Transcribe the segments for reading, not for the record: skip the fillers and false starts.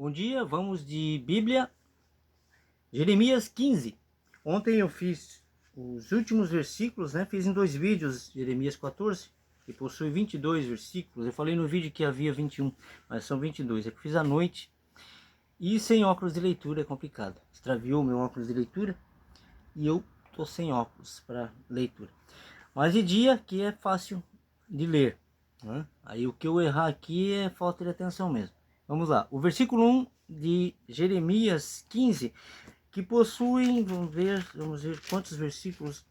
Bom dia, vamos de Bíblia, Jeremias 15. Ontem eu fiz os últimos versículos, né? Fiz em 2 vídeos, Jeremias 14, que possui 22 versículos. Eu falei no vídeo que havia 21, mas são 22. É que fiz à noite e sem óculos de leitura é complicado. Extraviou meu óculos de leitura e eu tô sem óculos para leitura. Mas de dia que é fácil de ler, né? Aí o que eu errar aqui é falta de atenção mesmo. Vamos lá, o versículo 1 de Jeremias 15, que possuem, vamos ver quantos versículos,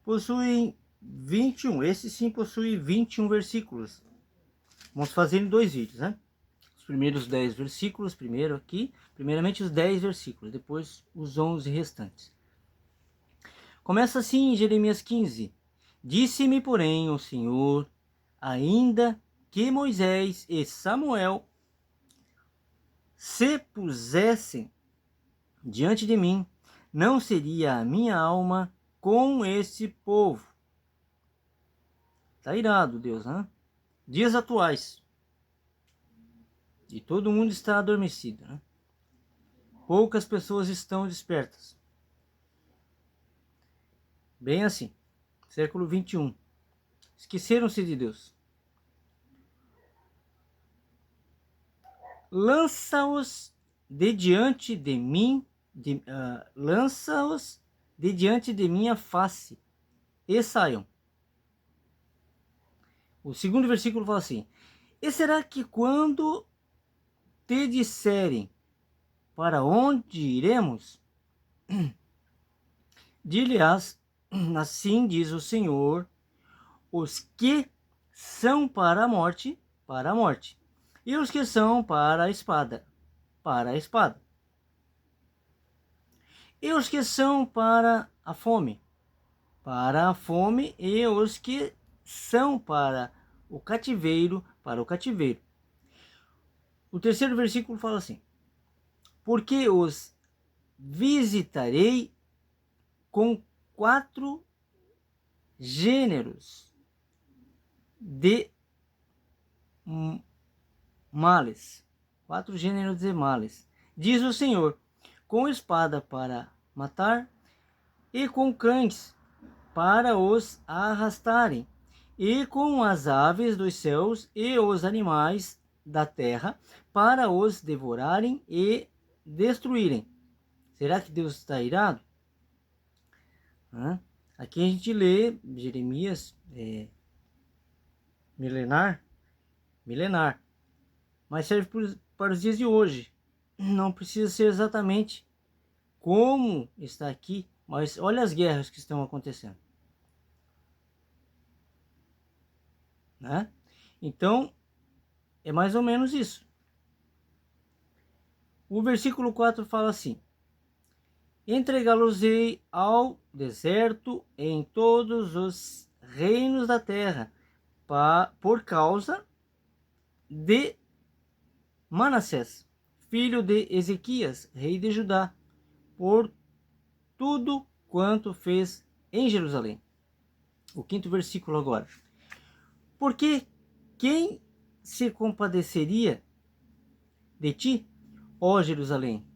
possuem 21, esse sim possui 21 versículos. Vamos fazer em 2 vídeos, né? Os primeiros 10 versículos, primeiro aqui, primeiramente os 10 versículos, depois os 11 restantes. Começa assim em Jeremias 15. Disse-me, porém, o Senhor, ainda que Moisés e Samuel se pusessem diante de mim, não seria a minha alma com esse povo. Tá irado Deus, né? Dias atuais. E todo mundo está adormecido, né? Poucas pessoas estão despertas. Bem assim. Século 21. Esqueceram-se de Deus. Lança-os de diante de mim, lança-os de diante de minha face e saiam. O segundo versículo fala assim: e será que quando te disserem para onde iremos, dir-lhe-ás, assim diz o Senhor, os que são para a morte, e os que são para a espada, para a espada. E os que são para a fome, e os que são para o cativeiro, para o cativeiro. O terceiro versículo fala assim: porque os visitarei com 4 gêneros de males. 4 gêneros de males. Diz o Senhor: com espada para matar, e com cães para os arrastarem, e com as aves dos céus e os animais da terra para os devorarem e destruírem. Será que Deus está irado? Aqui a gente lê Jeremias milenar, mas serve para os dias de hoje. Não precisa ser exatamente como está aqui, mas olha as guerras que estão acontecendo, né? Então, é mais ou menos isso. O versículo 4 fala assim: entregá-los-ei ao deserto em todos os reinos da terra, por causa de Manassés, filho de Ezequias, rei de Judá, por tudo quanto fez em Jerusalém. O quinto versículo agora. Porque quem se compadeceria de ti, ó Jerusalém?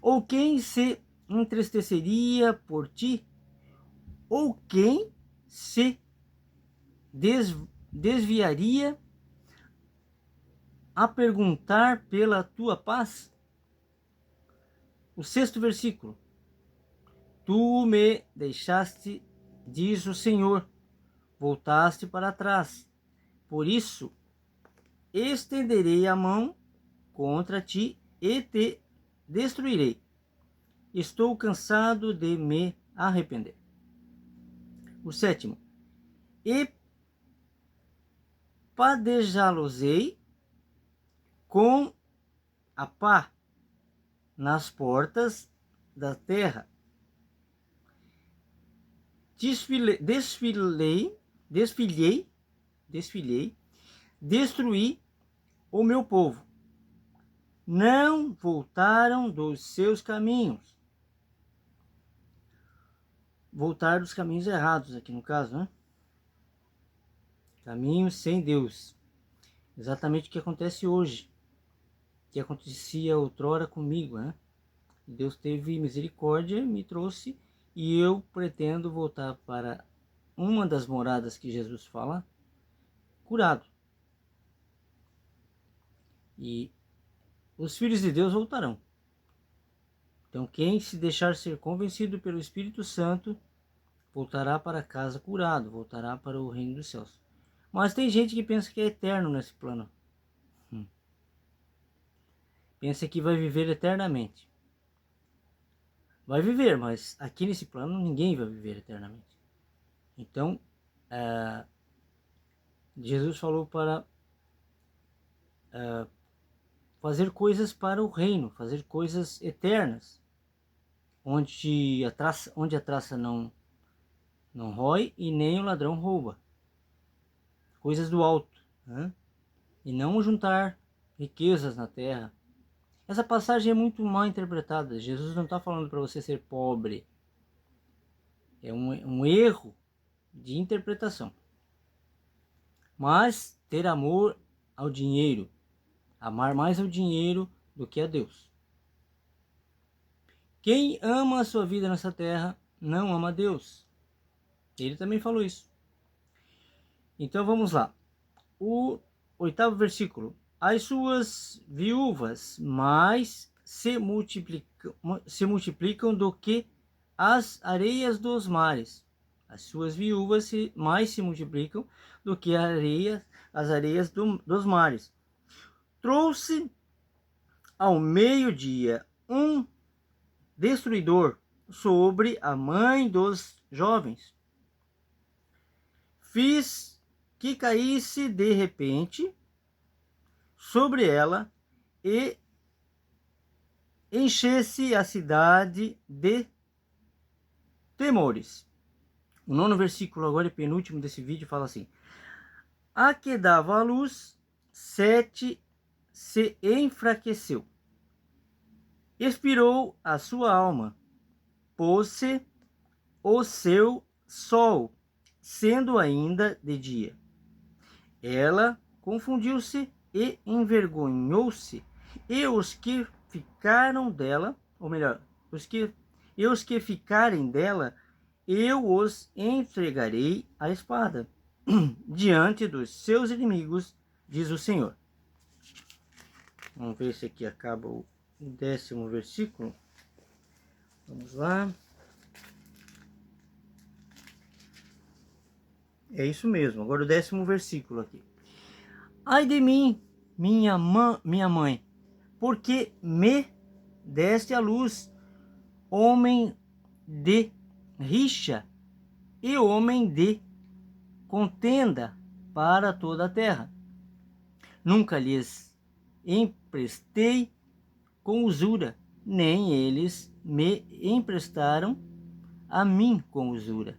Ou quem se entristeceria por ti? Ou quem se desviaria a perguntar pela tua paz? O sexto versículo. Tu me deixaste, diz o Senhor, voltaste para trás. Por isso, estenderei a mão contra ti e te destruirei. Estou cansado de me arrepender. O sétimo. E padejá-los-ei com a pá nas portas da terra. Desfilei, destruí o meu povo. Não voltaram dos seus caminhos. Voltar dos caminhos errados aqui no caso, né? Caminhos sem Deus. Exatamente o que acontece hoje. que acontecia outrora comigo, né? Deus teve misericórdia, me trouxe, e eu pretendo voltar para uma das moradas que Jesus fala, curado. E os filhos de Deus voltarão. Então, quem se deixar ser convencido pelo Espírito Santo voltará para casa curado, voltará para o reino dos céus. Mas tem gente que pensa que é eterno nesse plano. Pensa que vai viver eternamente. Vai viver, mas aqui nesse plano ninguém vai viver eternamente. Então, Jesus falou para fazer coisas para o reino, fazer coisas eternas, onde a traça não rói e nem o ladrão rouba. Coisas do alto, né? E não juntar riquezas na terra. Essa passagem é muito mal interpretada. Jesus não está falando para você ser pobre. É um erro de interpretação. Mas ter amor ao dinheiro, amar mais ao dinheiro do que a Deus. Quem ama a sua vida nessa terra não ama a Deus. Ele também falou isso. Então vamos lá. O 8º versículo. As suas viúvas mais se multiplicam do que as areias dos mares. As suas viúvas mais se multiplicam do que as areias dos mares. Trouxe ao meio-dia um destruidor sobre a mãe dos jovens. Fiz que caísse de repente sobre ela e enchesse a cidade de temores. O 9º versículo, agora é penúltimo desse vídeo, fala assim: a que dava à luz, 7 se enfraqueceu. Expirou a sua alma, pôs-se o seu sol, sendo ainda de dia. Ela confundiu-se e envergonhou-se, e os que ficaram dela, ou melhor, os que ficarem dela, eu os entregarei à espada, diante dos seus inimigos, diz o Senhor. Vamos ver se aqui acaba o 10º versículo. Vamos lá. É isso mesmo. Agora o 10º versículo aqui. Ai de mim, minha mãe, porque me deste à luz, homem de rixa e homem de contenda para toda a terra. Nunca lhes emprestei com usura, nem eles me emprestaram a mim com usura.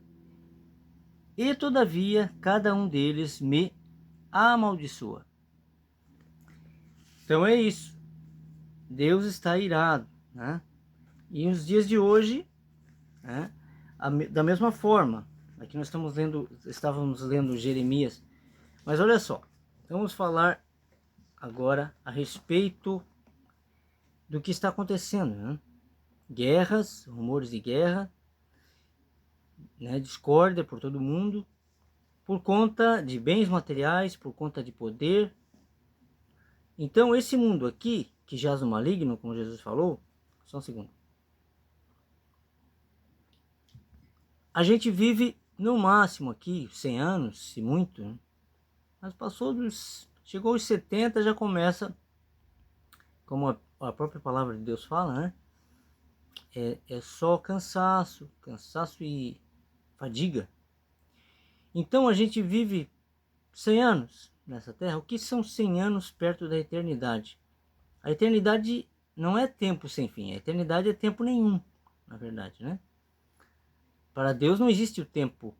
E todavia cada um deles me amaldiçoa. Então é isso. Deus está irado, né? E nos dias de hoje, né, da mesma forma, aqui nós estávamos lendo Jeremias, mas olha só, vamos falar agora a respeito do que está acontecendo, né? Guerras, rumores de guerra, né? Discórdia por todo mundo, por conta de bens materiais, por conta de poder. Então esse mundo aqui, que jaz no maligno, como Jesus falou, só um segundo. A gente vive no máximo aqui 100 anos, se muito, né? Mas chegou aos 70, já começa, como a própria palavra de Deus fala, né? É só cansaço e fadiga. Então a gente vive 100 anos nessa terra. O que são 100 anos perto da eternidade? A eternidade não é tempo sem fim. A eternidade é tempo nenhum, na verdade, né? Para Deus não existe o tempo.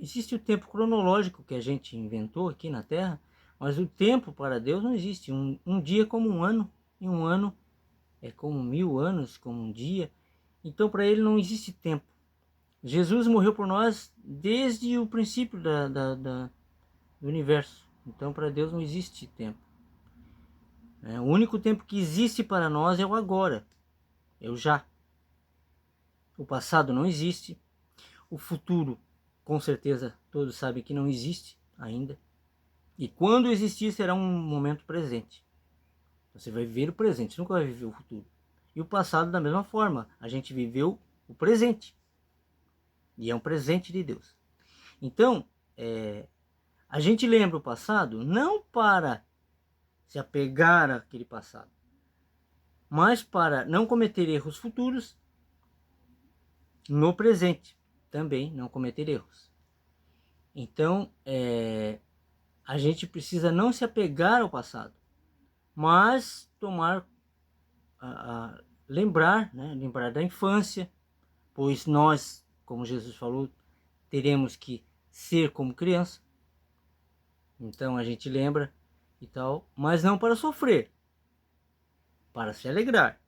Existe o tempo cronológico que a gente inventou aqui na Terra, mas o tempo para Deus não existe. Um dia é como um ano, e um ano é como 1000 anos, como um dia. Então para ele não existe tempo. Jesus morreu por nós desde o princípio do universo. Então para Deus não existe tempo. O único tempo que existe para nós é o agora, é o já. O passado não existe, o futuro, com certeza, todos sabem que não existe ainda. E quando existir, será um momento presente. Você vai viver o presente, você nunca vai viver o futuro. E o passado, da mesma forma, a gente viveu o presente. E é um presente de Deus. Então, a gente lembra o passado não para se apegar àquele passado, mas para não cometer erros futuros no presente. Também não cometer erros. Então, a gente precisa não se apegar ao passado, mas lembrar, né? Lembrar da infância, pois nós, como Jesus falou, teremos que ser como criança. Então a gente lembra e tal, mas não para sofrer, para se alegrar.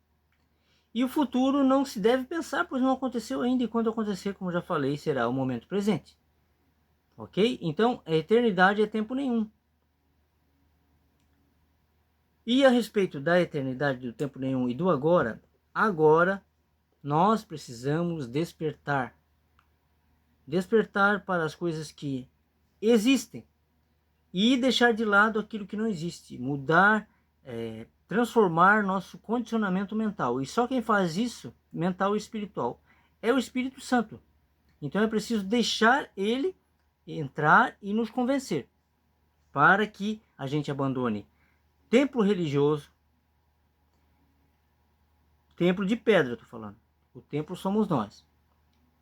E o futuro não se deve pensar, pois não aconteceu ainda, e quando acontecer, como já falei, será o momento presente. Ok? Então, a eternidade é tempo nenhum. E a respeito da eternidade, do tempo nenhum e do agora, agora nós precisamos despertar. Despertar para as coisas que existem e deixar de lado aquilo que não existe. Mudar, transformar nosso condicionamento mental. E só quem faz isso, mental e espiritual, é o Espírito Santo. Então é preciso deixar ele entrar e nos convencer, para que a gente abandone templo religioso, templo de pedra, eu tô falando. O templo somos nós,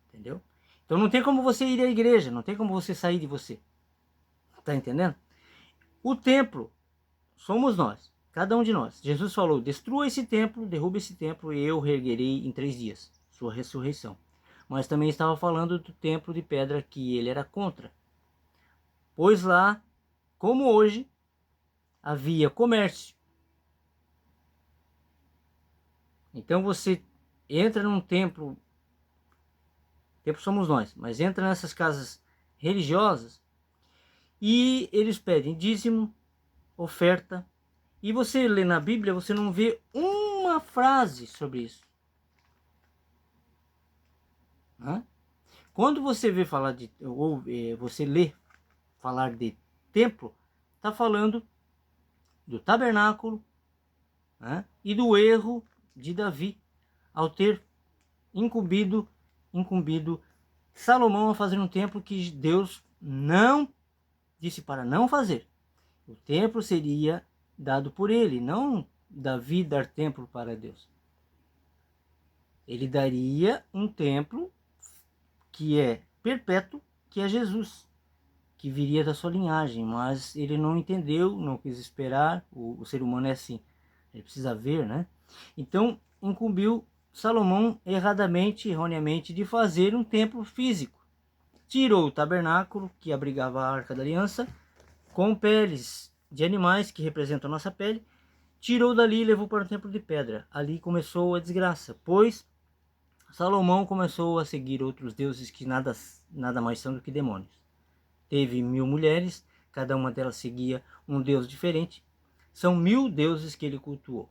entendeu? Então não tem como você ir à igreja, não tem como você sair de você. Tá entendendo? O templo somos nós, cada um de nós. Jesus falou: destrua esse templo, derruba esse templo e eu reerguerei em 3 dias, sua ressurreição. Mas também estava falando do templo de pedra que ele era contra. Pois lá, como hoje, havia comércio. Então você entra num templo somos nós, mas entra nessas casas religiosas e eles pedem dízimo, oferta, e você lê na Bíblia, você não vê uma frase sobre isso. Quando você vê falar de, ou você lê falar de templo, está falando do tabernáculo, e do erro de Davi ao ter incumbido Salomão a fazer um templo que Deus não disse para não fazer. O templo seria dado por ele, não Davi dar templo para Deus. Ele daria um templo que é perpétuo, que é Jesus, que viria da sua linhagem, mas ele não entendeu, não quis esperar. O ser humano é assim, ele precisa ver, né? Então incumbiu Salomão erroneamente, de fazer um templo físico. Tirou o tabernáculo que abrigava a Arca da Aliança, com peles de animais que representam a nossa pele, tirou dali e levou para o templo de pedra. Ali começou a desgraça, pois Salomão começou a seguir outros deuses que nada mais são do que demônios. Teve 1000 mulheres, cada uma delas seguia um deus diferente. São 1000 deuses que ele cultuou.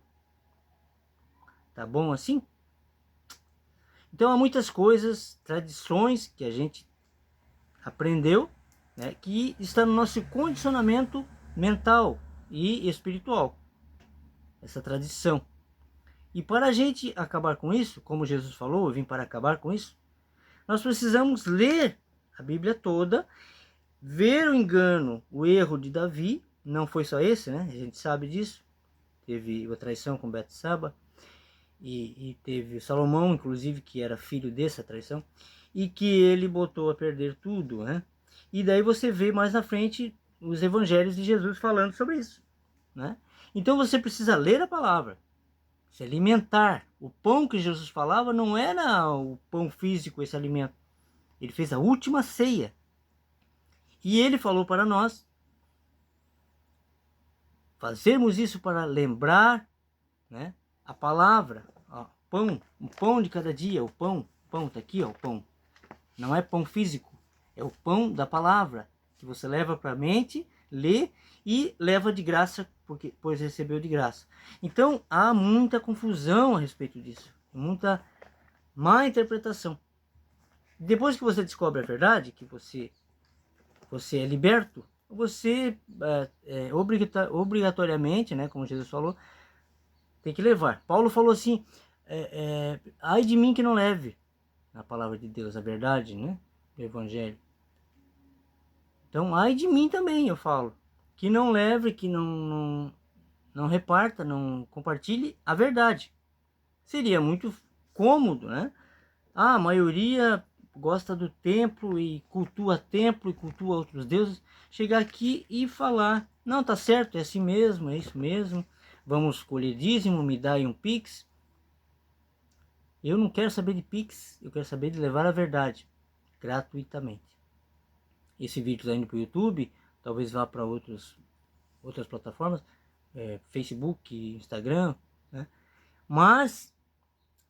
Tá bom assim? Então há muitas coisas, tradições que a gente aprendeu, né, que está no nosso condicionamento mental e espiritual. Essa tradição. E para a gente acabar com isso, como Jesus falou, eu vim para acabar com isso, nós precisamos ler a Bíblia toda, ver o engano, o erro de Davi. Não foi só esse, né? A gente sabe disso. Teve a traição com Betsaba. E teve Salomão, inclusive, que era filho dessa traição, e que ele botou a perder tudo, né? E daí você vê mais na frente os evangelhos de Jesus falando sobre isso, né? Então você precisa ler a palavra, se alimentar. O pão que Jesus falava não era o pão físico, esse alimento. Ele fez a última ceia. E ele falou para nós fazermos isso para lembrar, né, a palavra, ó, pão, o pão de cada dia, o pão tá aqui, ó, o pão. Não é pão físico, é o pão da palavra que você leva para a mente, lê e leva de graça pois recebeu de graça. Então há muita confusão a respeito disso, muita má interpretação. Depois que você descobre a verdade, que você é liberto, você obrigatoriamente, né, como Jesus falou, tem que levar. Paulo falou assim, ai de mim que não leve a palavra de Deus, a verdade, né, do evangelho. Então, ai de mim também, eu falo, que não leve, que não reparta, não compartilhe a verdade. Seria muito cômodo, né? A maioria gosta do templo e cultua outros deuses, chegar aqui e falar, não, tá certo, é assim mesmo, é isso mesmo, vamos colher dízimo, me dá aí um pix. Eu não quero saber de pix, eu quero saber de levar a verdade, gratuitamente. Esse vídeo está indo para o YouTube, talvez vá para outras plataformas, Facebook, Instagram, né? Mas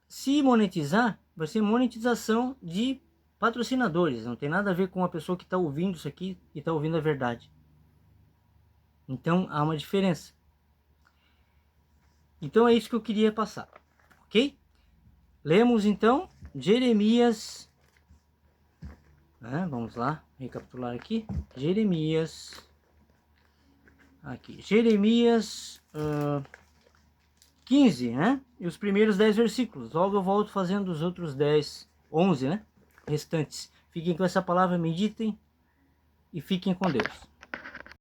se monetizar, vai ser monetização de patrocinadores, não tem nada a ver com a pessoa que está ouvindo isso aqui e está ouvindo a verdade. Então há uma diferença. Então é isso que eu queria passar, ok? Lemos então Jeremias, vamos lá, recapitular aqui, Jeremias 15, né? E os primeiros 10 versículos. Logo eu volto fazendo os outros 10, 11, né? Restantes. Fiquem com essa palavra, meditem e fiquem com Deus.